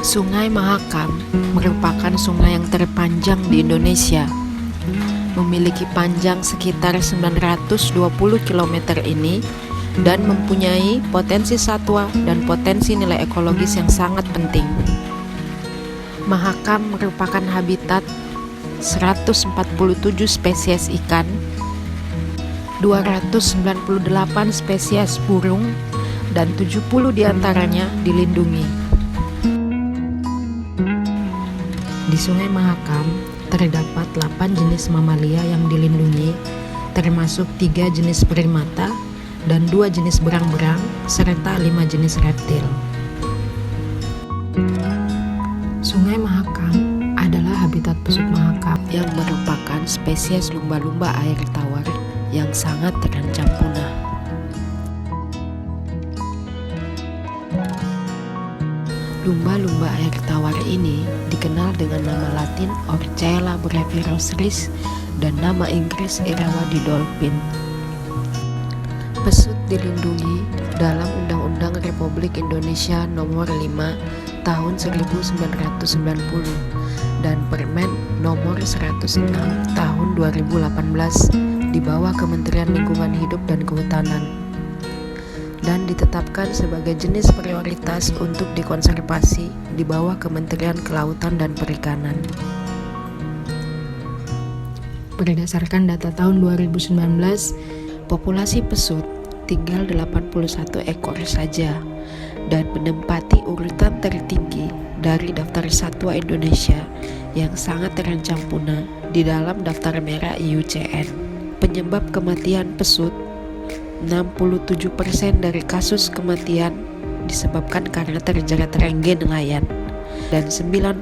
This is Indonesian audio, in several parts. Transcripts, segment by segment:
Sungai Mahakam merupakan sungai yang terpanjang di Indonesia. Memiliki panjang sekitar 920 km ini dan mempunyai potensi satwa dan potensi nilai ekologis yang sangat penting. Mahakam merupakan habitat 147 spesies ikan, 298 spesies burung, dan 70 diantaranya dilindungi. Di Sungai Mahakam terdapat 8 jenis mamalia yang dilindungi, termasuk 3 jenis primata dan 2 jenis berang-berang serta 5 jenis reptil. Sungai Mahakam adalah habitat pesut mahakam yang merupakan spesies lumba-lumba air tawar yang sangat terancam punah. Lumba-lumba air tawar ini dikenal dengan nama Latin Orcella brevirosaurus dan nama Inggris Irrawaddy dolphin. Pesut dilindungi dalam Undang-Undang Republik Indonesia Nomor 5 Tahun 1990 dan Permen Nomor 106 Tahun 2018 di bawah Kementerian Lingkungan Hidup dan Kehutanan, dan ditetapkan sebagai jenis prioritas untuk dikonservasi di bawah Kementerian Kelautan dan Perikanan. Berdasarkan data tahun 2019, populasi pesut tinggal 81 ekor saja dan menempati urutan tertinggi dari daftar satwa Indonesia yang sangat terancam punah di dalam daftar merah IUCN. Penyebab kematian pesut, 67% dari kasus kematian disebabkan karena terjerat rengge nelayan dan 9%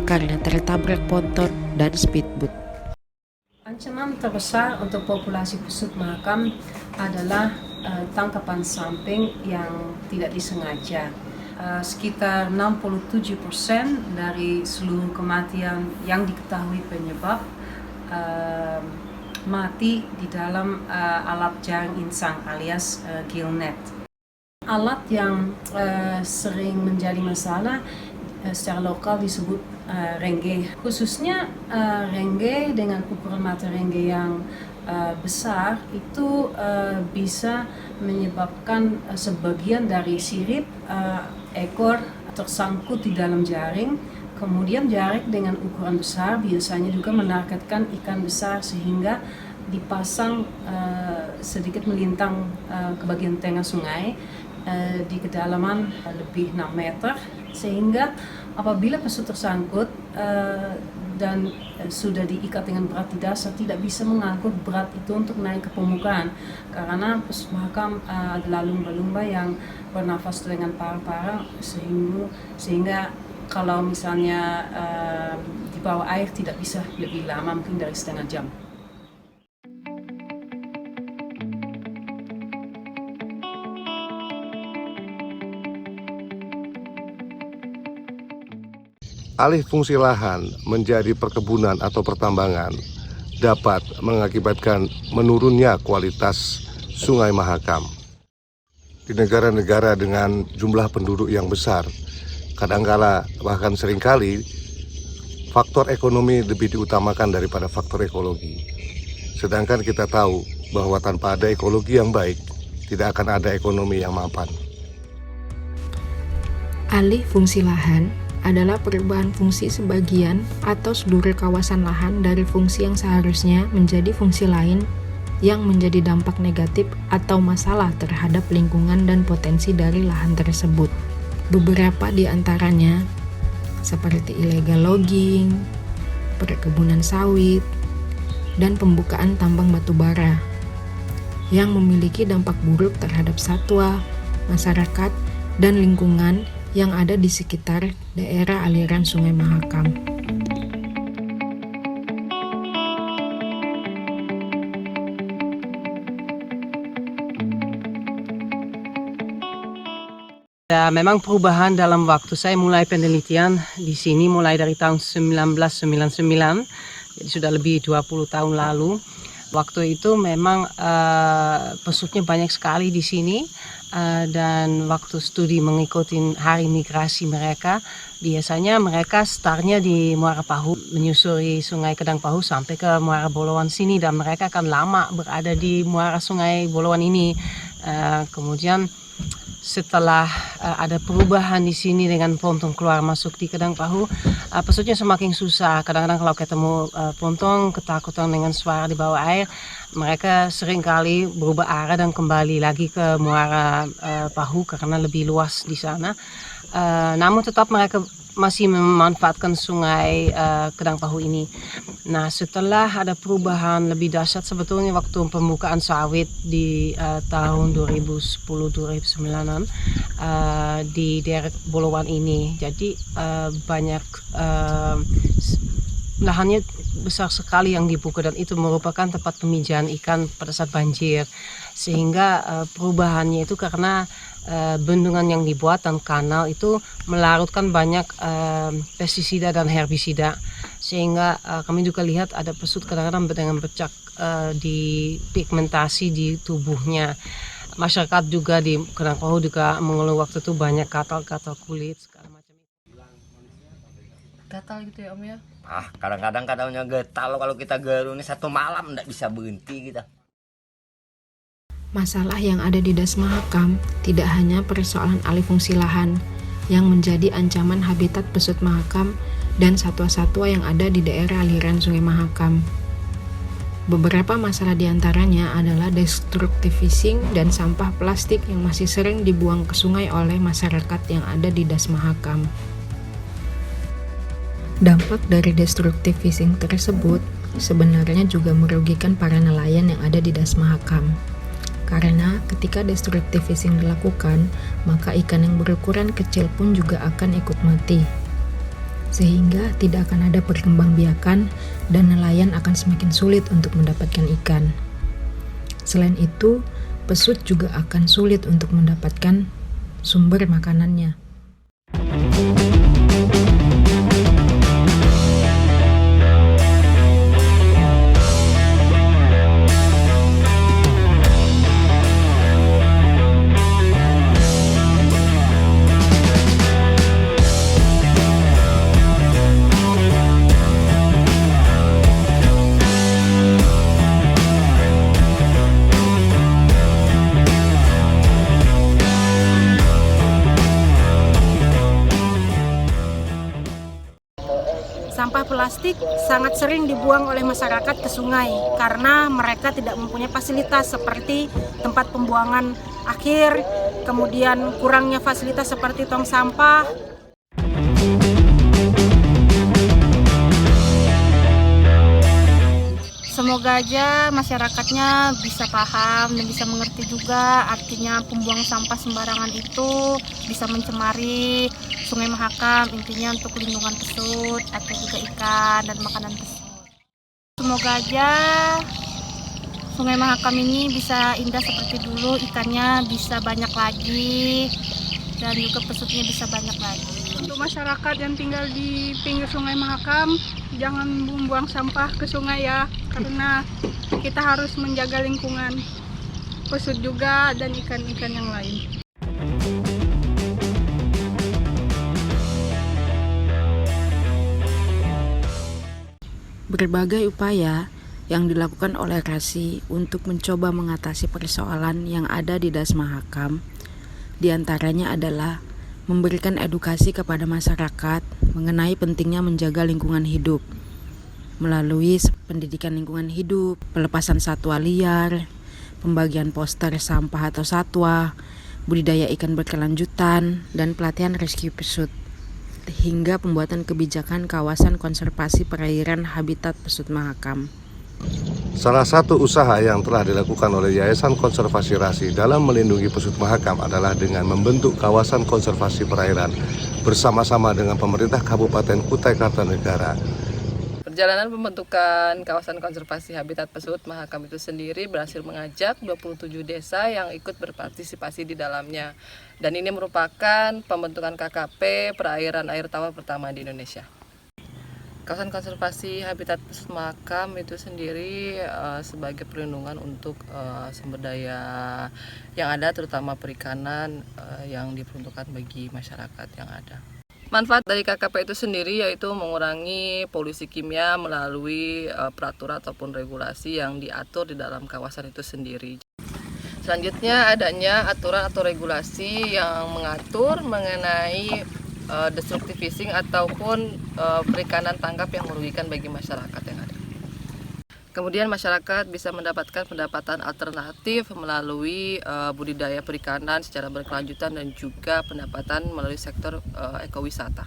karena tertabrak ponton dan speedboat. Ancaman terbesar untuk populasi pesut mahakam adalah tangkapan samping yang tidak disengaja. Sekitar 67% dari seluruh kematian yang diketahui penyebab mati di dalam alat jaring insang alias gillnet. Alat yang sering menjadi masalah secara lokal disebut rengge. Khususnya rengge dengan ukuran mata rengge yang besar itu bisa menyebabkan sebagian dari sirip ekor tersangkut di dalam jaring. Kemudian jaring dengan ukuran besar biasanya juga menargetkan ikan besar sehingga dipasang sedikit melintang ke bagian tengah sungai di kedalaman lebih 6 meter, sehingga apabila pesut tersangkut dan sudah diikat dengan berat di dasar, tidak bisa mengangkut berat itu untuk naik ke permukaan karena pesut mahakam adalah lumba-lumba yang bernafas dengan paru-paru sehingga kalau misalnya di bawah air tidak bisa lebih lama, mungkin dari setengah jam. Alih fungsi lahan menjadi perkebunan atau pertambangan dapat mengakibatkan menurunnya kualitas Sungai Mahakam. Di negara-negara dengan jumlah penduduk yang besar, kadangkala bahkan seringkali faktor ekonomi lebih diutamakan daripada faktor ekologi. Sedangkan kita tahu bahwa tanpa ada ekologi yang baik, tidak akan ada ekonomi yang mapan. Alih fungsi lahan adalah perubahan fungsi sebagian atau seluruh kawasan lahan dari fungsi yang seharusnya menjadi fungsi lain yang menjadi dampak negatif atau masalah terhadap lingkungan dan potensi dari lahan tersebut. Beberapa di antaranya seperti illegal logging, perkebunan sawit, dan pembukaan tambang batu bara yang memiliki dampak buruk terhadap satwa, masyarakat, dan lingkungan yang ada di sekitar daerah aliran Sungai Mahakam. Memang perubahan dalam waktu saya mulai penelitian di sini mulai dari tahun 1999, jadi sudah lebih 20 tahun lalu. Waktu itu memang pesutnya banyak sekali di sini, dan waktu studi mengikuti hari migrasi mereka, biasanya mereka startnya di Muara Pahu, menyusuri Sungai Kedang Pahu sampai ke Muara Bolowan sini, dan mereka akan lama berada di Muara Sungai Bolowan ini. Kemudian setelah ada perubahan di sini dengan pontong keluar masuk di Kedang Pahu, pesutnya semakin susah. Kadang-kadang kalau ketemu pontong, ketakutan dengan suara di bawah air, mereka seringkali berubah arah dan kembali lagi ke Muara Pahu karena lebih luas di sana. Namun tetap mereka masih memanfaatkan Sungai Kedang Pahu ini. Nah, setelah ada perubahan lebih dahsyat sebetulnya waktu pembukaan sawit di tahun 2010-2009 di daerah Bolowan ini. Jadi banyak lahannya besar sekali yang dibuka, dan itu merupakan tempat pemijahan ikan pada saat banjir. Sehingga perubahannya itu karena bendungan yang dibuat dan kanal itu melarutkan banyak pestisida dan herbisida, sehingga kami juga lihat ada pesut kadang-kadang dengan bercak di pigmentasi di tubuhnya. Masyarakat juga di Kedang Pahu juga mengeluh waktu itu banyak gatal-gatal kulit segala macam. Gatal gitu ya Om ya? Kadang-kadang katanya gatal kalau kita garuni satu malam nggak bisa berhenti kita. Masalah yang ada di Das Mahakam tidak hanya persoalan alih fungsi lahan yang menjadi ancaman habitat pesut Mahakam dan satwa-satwa yang ada di daerah aliran Sungai Mahakam. Beberapa masalah diantaranya adalah destructive fishing dan sampah plastik yang masih sering dibuang ke sungai oleh masyarakat yang ada di Das Mahakam. Dampak dari destructive fishing tersebut sebenarnya juga merugikan para nelayan yang ada di Das Mahakam. Karena ketika destructive fishing dilakukan, maka ikan yang berukuran kecil pun juga akan ikut mati. Sehingga tidak akan ada perkembangbiakan dan nelayan akan semakin sulit untuk mendapatkan ikan. Selain itu, pesut juga akan sulit untuk mendapatkan sumber makanannya. Sampah plastik sangat sering dibuang oleh masyarakat ke sungai karena mereka tidak mempunyai fasilitas seperti tempat pembuangan akhir, kemudian kurangnya fasilitas seperti tong sampah. Semoga aja masyarakatnya bisa paham dan bisa mengerti juga artinya pembuang sampah sembarangan itu bisa mencemari Sungai Mahakam, intinya untuk lindungan pesut atau juga ikan dan makanan pesut. Semoga aja Sungai Mahakam ini bisa indah seperti dulu, ikannya bisa banyak lagi dan juga pesutnya bisa banyak lagi. Untuk masyarakat yang tinggal di pinggir Sungai Mahakam, jangan membuang sampah ke sungai ya, karena kita harus menjaga lingkungan pesut juga dan ikan-ikan yang lain. Berbagai upaya yang dilakukan oleh RASI untuk mencoba mengatasi persoalan yang ada di Das Mahakam, diantaranya adalah memberikan edukasi kepada masyarakat mengenai pentingnya menjaga lingkungan hidup melalui pendidikan lingkungan hidup, pelepasan satwa liar, pembagian poster sampah atau satwa, budidaya ikan berkelanjutan, dan pelatihan rescue pesut, hingga pembuatan kebijakan kawasan konservasi perairan habitat pesut Mahakam. Salah satu usaha yang telah dilakukan oleh Yayasan Konservasi RASI dalam melindungi pesut Mahakam adalah dengan membentuk kawasan konservasi perairan bersama-sama dengan pemerintah Kabupaten Kutai Kartanegara. Perjalanan pembentukan kawasan konservasi habitat pesut Mahakam itu sendiri berhasil mengajak 27 desa yang ikut berpartisipasi di dalamnya. Dan ini merupakan pembentukan KKP perairan air tawar pertama di Indonesia. Kawasan konservasi habitat pesut mahakam itu sendiri sebagai perlindungan untuk sumber daya yang ada, terutama perikanan yang diperuntukkan bagi masyarakat yang ada. Manfaat dari KKP itu sendiri yaitu mengurangi polusi kimia melalui peraturan ataupun regulasi yang diatur di dalam kawasan itu sendiri. Selanjutnya adanya aturan atau regulasi yang mengatur mengenai destructive fishing ataupun perikanan tangkap yang merugikan bagi masyarakat yang ada. Kemudian masyarakat bisa mendapatkan pendapatan alternatif melalui budidaya perikanan secara berkelanjutan dan juga pendapatan melalui sektor ekowisata.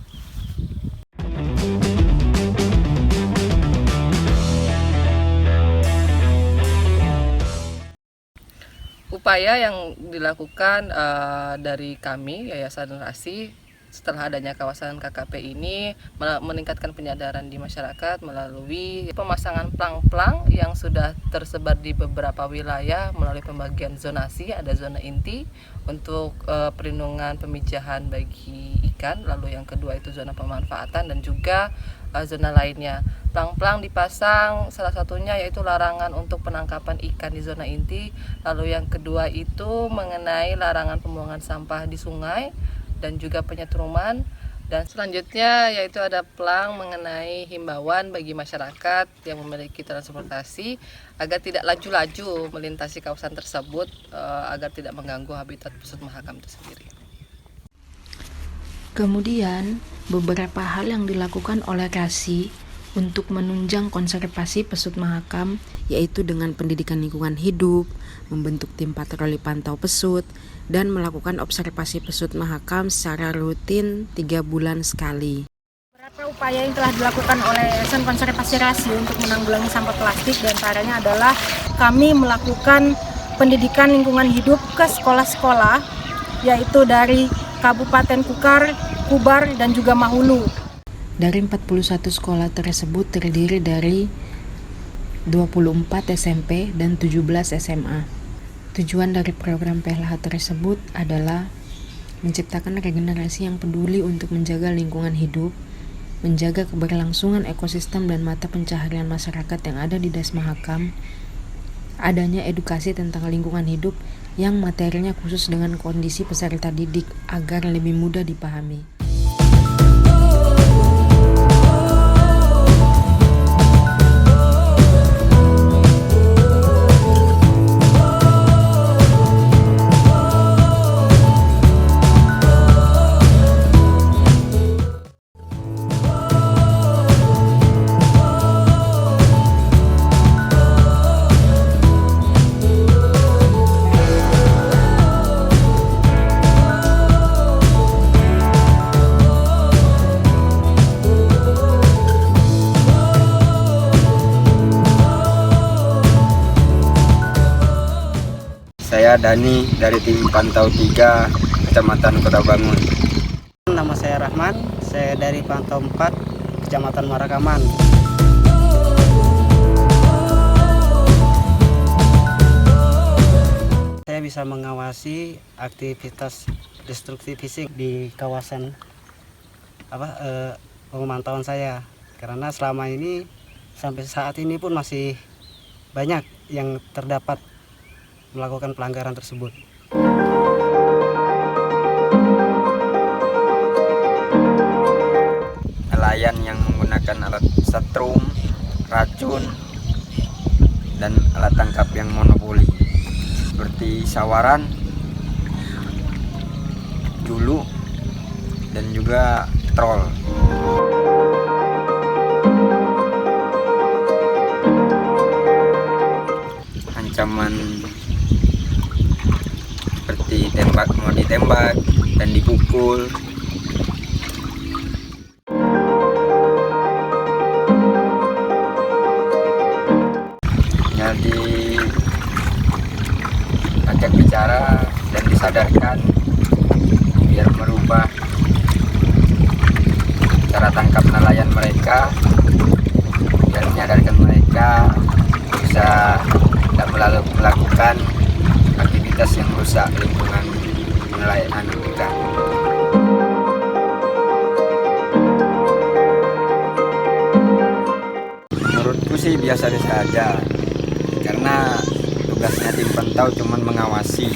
Upaya yang dilakukan dari kami Yayasan Rasi setelah adanya kawasan KKP ini meningkatkan penyadaran di masyarakat melalui pemasangan plang-plang yang sudah tersebar di beberapa wilayah melalui pembagian zonasi. Ada zona inti untuk perlindungan pemijahan bagi ikan, lalu yang kedua itu zona pemanfaatan dan juga zona lainnya. Plang-plang dipasang, salah satunya yaitu larangan untuk penangkapan ikan di zona inti, lalu yang kedua itu mengenai larangan pembuangan sampah di sungai dan juga penyetruman, dan selanjutnya yaitu ada plang mengenai himbauan bagi masyarakat yang memiliki transportasi agar tidak laju-laju melintasi kawasan tersebut agar tidak mengganggu habitat pesut mahakam itu sendiri. Kemudian, beberapa hal yang dilakukan oleh Rasi untuk menunjang konservasi pesut mahakam yaitu dengan pendidikan lingkungan hidup, membentuk tim patroli pantau pesut, dan melakukan observasi pesut mahakam secara rutin 3 bulan sekali. Beberapa upaya yang telah dilakukan oleh Yayasan Konservasi Rasi untuk menanggulangi sampah plastik diantaranya adalah kami melakukan pendidikan lingkungan hidup ke sekolah-sekolah yaitu dari Kabupaten Kukar, Kubar, dan juga Mahulu. Dari 41 sekolah tersebut terdiri dari 24 SMP dan 17 SMA. Tujuan dari program PLH tersebut adalah menciptakan regenerasi yang peduli untuk menjaga lingkungan hidup, menjaga keberlangsungan ekosistem dan mata pencaharian masyarakat yang ada di Das Mahakam, adanya edukasi tentang lingkungan hidup yang materinya khusus dengan kondisi peserta didik agar lebih mudah dipahami. Saya Dani dari tim Pantau 3 Kecamatan Kota Bangun. Nama saya Rahman, saya dari Pantau 4 Kecamatan Marakaman. Saya bisa mengawasi aktivitas destructive fishing di kawasan pemantauan saya, karena selama ini sampai saat ini pun masih banyak yang terdapat melakukan pelanggaran tersebut. Nelayan yang menggunakan alat setrum, racun, dan alat tangkap yang monopoli seperti sawaran, julu, dan juga trol. Ancaman seperti mau ditembak dan dipukul. Jadi ajak bicara dan disadarkan biar merubah cara tangkap nelayan mereka, biar menyadarkan mereka bisa tidak melakukan aktivitas yang merusak lingkungan nelayan kita. sih biasa-biasa aja, karena tugasnya tim pantau cuman mengawasi.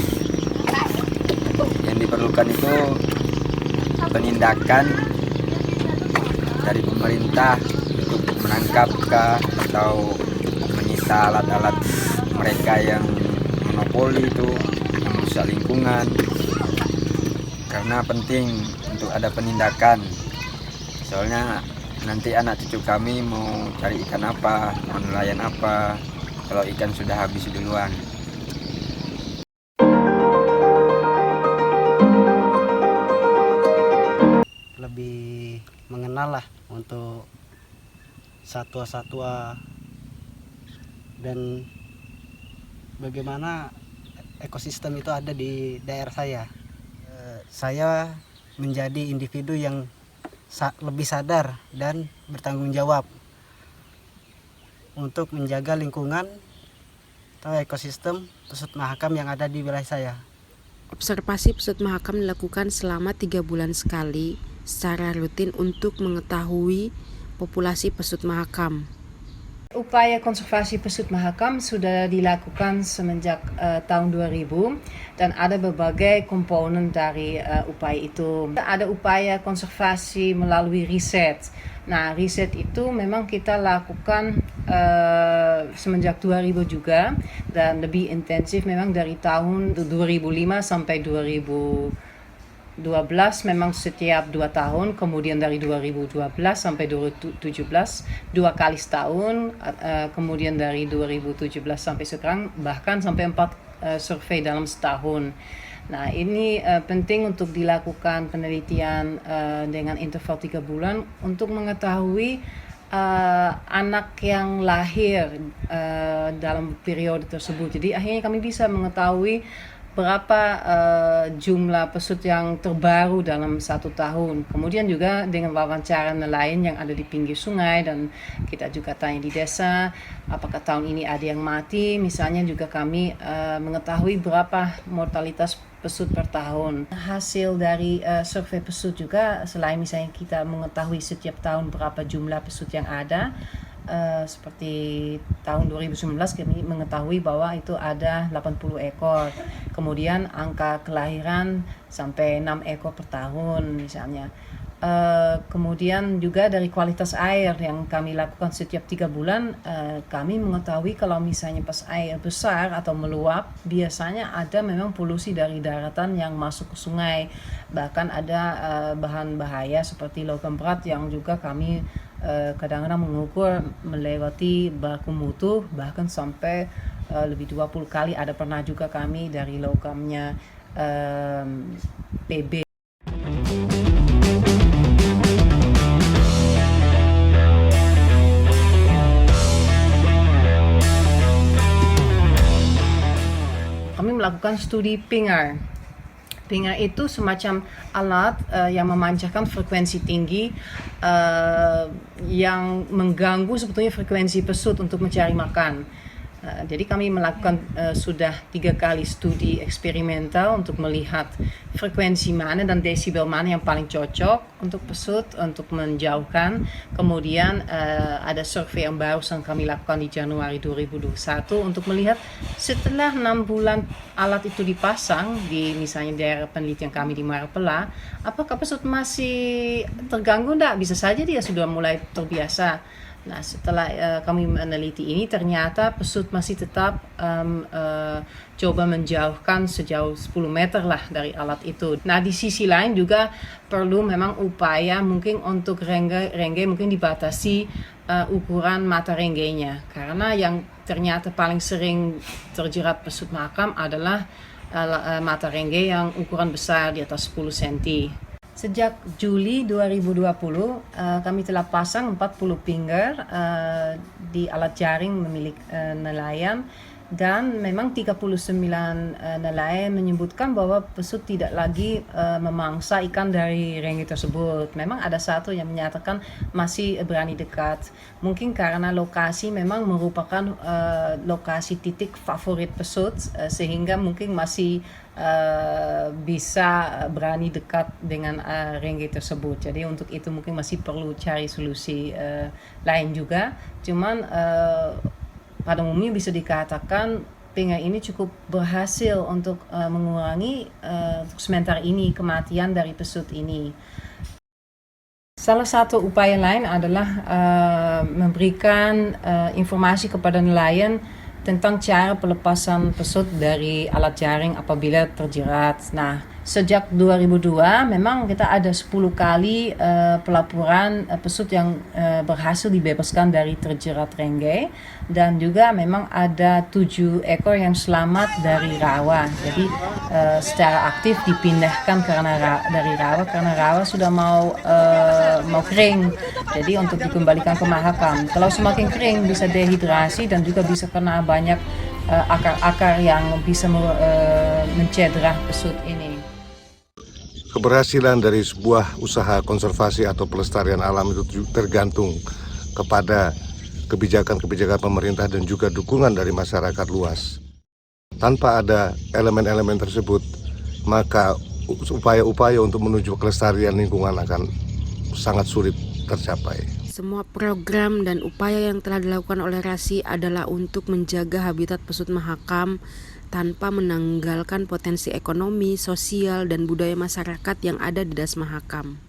Yang diperlukan itu penindakan dari pemerintah untuk menangkap atau menyita alat-alat mereka yang monopoli itu, yang merusak lingkungan. Karena penting untuk ada penindakan, soalnya nanti anak cucu kami mau cari ikan apa, mau nelayan apa, kalau ikan sudah habis duluan. Lebih mengenal lah untuk satwa-satwa dan bagaimana ekosistem itu ada di daerah saya. Saya menjadi individu yang lebih sadar dan bertanggung jawab untuk menjaga lingkungan atau ekosistem Pesut Mahakam yang ada di wilayah saya. Observasi Pesut Mahakam dilakukan selama 3 bulan sekali secara rutin untuk mengetahui populasi Pesut Mahakam. Upaya konservasi Pesut Mahakam sudah dilakukan semenjak tahun 2000 dan ada berbagai komponen dari upaya itu. Ada upaya konservasi melalui riset. Nah, riset itu memang kita lakukan semenjak 2000 juga dan lebih intensif memang dari tahun 2005 sampai 2012 memang setiap 2 tahun, kemudian dari 2012 sampai 2017 2 kali setahun, kemudian dari 2017 sampai sekarang bahkan sampai 4 survei dalam setahun. Nah, ini penting untuk dilakukan penelitian dengan interval 3 bulan untuk mengetahui anak yang lahir dalam periode tersebut. Jadi akhirnya kami bisa mengetahui berapa jumlah pesut yang terbaru dalam 1 tahun. Kemudian juga dengan wawancara nelayan yang ada di pinggir sungai, dan kita juga tanya di desa apakah tahun ini ada yang mati. Misalnya juga kami mengetahui berapa mortalitas pesut per tahun. Hasil dari survei pesut juga, selain misalnya kita mengetahui setiap tahun berapa jumlah pesut yang ada, seperti tahun 2019 kami mengetahui bahwa itu ada 80 ekor. Kemudian angka kelahiran sampai 6 ekor per tahun misalnya. Kemudian juga dari kualitas air yang kami lakukan setiap 3 bulan, kami mengetahui kalau misalnya pas air besar atau meluap, biasanya ada memang polusi dari daratan yang masuk ke sungai. Bahkan ada bahan bahaya seperti logam berat yang juga kami kadang-kadang mengukur melewati baku mutu, bahkan sampai lebih 20 kali ada pernah juga kami dari logamnya PB. Kami melakukan studi pingar. Pingar itu semacam alat yang memancarkan frekuensi tinggi yang mengganggu sebetulnya frekuensi pesut untuk mencari makan. Jadi kami melakukan sudah 3 kali studi eksperimental untuk melihat frekuensi mana dan desibel mana yang paling cocok untuk pesut untuk menjauhkan. Kemudian ada survei yang baru yang kami lakukan di Januari 2021 untuk melihat setelah 6 bulan alat itu dipasang di misalnya daerah penelitian kami di Marapela, apakah pesut masih terganggu enggak? Bisa saja dia sudah mulai terbiasa. Nah, setelah kami meneliti ini, ternyata pesut masih tetap coba menjauhkan sejauh 10 meter lah dari alat itu. Nah, di sisi lain juga perlu memang upaya mungkin untuk rengge mungkin dibatasi ukuran mata renggenya. Karena yang ternyata paling sering terjerat pesut mahakam adalah mata rengge yang ukuran besar di atas 10 cm. Sejak Juli 2020, kami telah pasang 40 pinger di alat jaring milik nelayan Dan memang 39 nelayan menyebutkan bahwa pesut tidak lagi memangsa ikan dari Rengge tersebut. Memang ada satu yang menyatakan masih berani dekat. Mungkin karena lokasi memang merupakan lokasi titik favorit pesut, sehingga mungkin masih bisa berani dekat dengan Rengge tersebut. Jadi untuk itu mungkin masih perlu cari solusi lain juga. Cuman pada umumnya bisa dikatakan pengai ini cukup berhasil untuk mengurangi untuk sementara ini kematian dari pesut ini. Salah satu upaya lain adalah memberikan informasi kepada nelayan tentang cara pelepasan pesut dari alat jaring apabila terjerat. Nah, sejak 2002 memang kita ada 10 kali pelaporan pesut yang berhasil dibebaskan dari terjerat Rengge, dan juga memang ada 7 ekor yang selamat dari rawa. Jadi secara aktif dipindahkan dari rawa karena rawa sudah mau kering. Jadi untuk dikembalikan ke Mahakam. Kalau semakin kering bisa dehidrasi dan juga bisa kena banyak akar-akar yang bisa mencederah pesut ini. Keberhasilan dari sebuah usaha konservasi atau pelestarian alam itu tergantung kepada kebijakan-kebijakan pemerintah dan juga dukungan dari masyarakat luas. Tanpa ada elemen-elemen tersebut, maka upaya-upaya untuk menuju kelestarian lingkungan akan sangat sulit tercapai. Semua program dan upaya yang telah dilakukan oleh RASI adalah untuk menjaga habitat pesut Mahakam tanpa menanggalkan potensi ekonomi, sosial, dan budaya masyarakat yang ada di Das Mahakam.